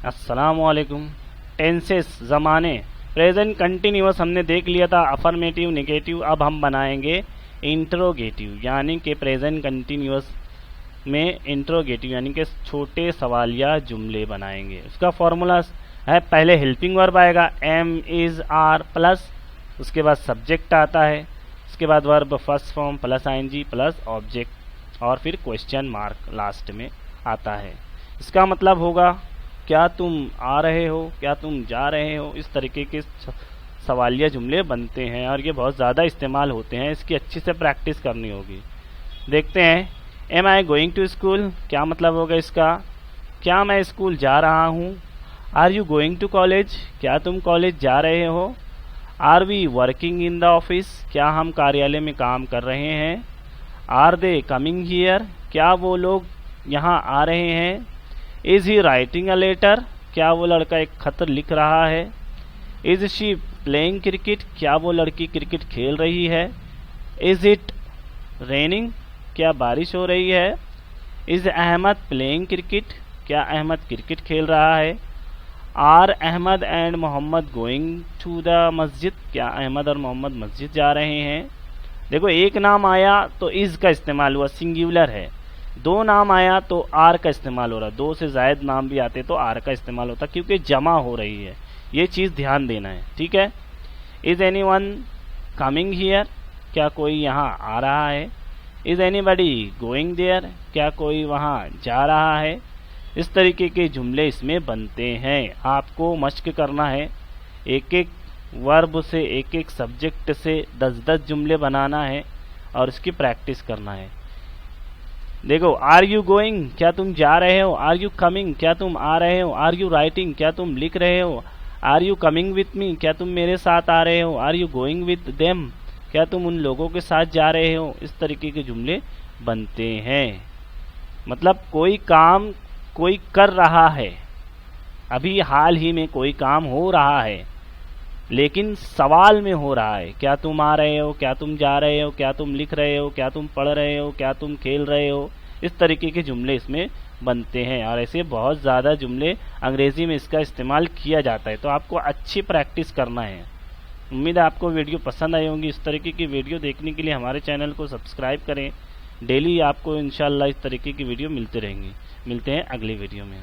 अस्सलामुअलैकुम। टेंसेस ज़माने, present continuous हमने देख लिया था, अफर्मेटिव नेगेटिव। अब हम बनाएंगे इंट्रोगेटिव, यानी कि प्रेजेंट कंटिन्यूअस में इंट्रोगेटिव यानी कि छोटे सवालिया जुमले बनाएंगे। उसका फॉर्मूला है, पहले हेल्पिंग वर्ब आएगा एम इज आर प्लस, उसके बाद सब्जेक्ट आता है, उसके बाद verb first form plus ING plus object और फिर क्वेश्चन मार्क लास्ट में आता है। इसका मतलब होगा क्या तुम आ रहे हो, क्या तुम जा रहे हो। इस तरीके के सवालिया जुमले बनते हैं और ये बहुत ज़्यादा इस्तेमाल होते हैं। इसकी अच्छी से प्रैक्टिस करनी होगी। देखते हैं, am I going to school, क्या मतलब होगा इसका, क्या मैं स्कूल जा रहा हूँ। Are you going to college, क्या तुम कॉलेज जा रहे हो। Are we working in the office, क्या हम कार्यालय में काम कर रहे हैं। आर दे कमिंग हियर, क्या वो लोग यहाँ आ रहे हैं। Is he writing a letter, क्या वो लड़का एक खत लिख रहा है। इज शी प्लेइंग क्रिकेट, क्या वो लड़की क्रिकेट खेल रही है। इज इट रेनिंग, क्या बारिश हो रही है। इज अहमद प्लेइंग क्रिकेट, क्या अहमद क्रिकेट खेल रहा है। Are Ahmed and Mohammed going to the masjid, क्या अहमद और मोहम्मद मस्जिद जा रहे हैं। देखो, एक नाम आया तो इज का इस्तेमाल हुआ, सिंगुलर है। दो नाम आया तो आर का इस्तेमाल हो रहा है। दो से जायद नाम भी आते तो आर का इस्तेमाल होता, क्योंकि जमा हो रही है। ये चीज़ ध्यान देना है, ठीक है। Is any one coming here, क्या कोई यहाँ आ रहा है। इज एनीबडी गोइंग देयर, क्या कोई वहाँ जा रहा है। इस तरीके के जुमले इसमें बनते हैं। आपको मश्क करना है, एक एक वर्ब से, एक एक सब्जेक्ट से 10-10 जुमले बनाना है और इसकी प्रैक्टिस करना है। देखो, आर यू गोइंग, क्या तुम जा रहे हो। आर यू कमिंग, क्या तुम आ रहे हो। आर यू राइटिंग, क्या तुम लिख रहे हो। Are you coming with me, क्या तुम मेरे साथ आ रहे हो। Are you going with them, क्या तुम उन लोगों के साथ जा रहे हो। इस तरीके के जुमले बनते हैं। मतलब कोई काम कोई कर रहा है, अभी हाल ही में कोई काम हो रहा है, लेकिन सवाल में हो रहा है, क्या तुम आ रहे हो, क्या तुम जा रहे हो, क्या तुम लिख रहे हो, क्या तुम पढ़ रहे हो, क्या तुम खेल रहे हो। इस तरीके के जुमले इसमें बनते हैं और ऐसे बहुत ज़्यादा जुमले अंग्रेज़ी में इसका इस्तेमाल किया जाता है। तो आपको अच्छी प्रैक्टिस करना है। उम्मीद है आपको वीडियो पसंद आई होंगी। इस तरीके की वीडियो देखने के लिए हमारे चैनल को सब्सक्राइब करें। डेली आपको इंशाल्लाह इस तरीके की वीडियो मिलते रहेंगी। मिलते हैं अगली वीडियो में।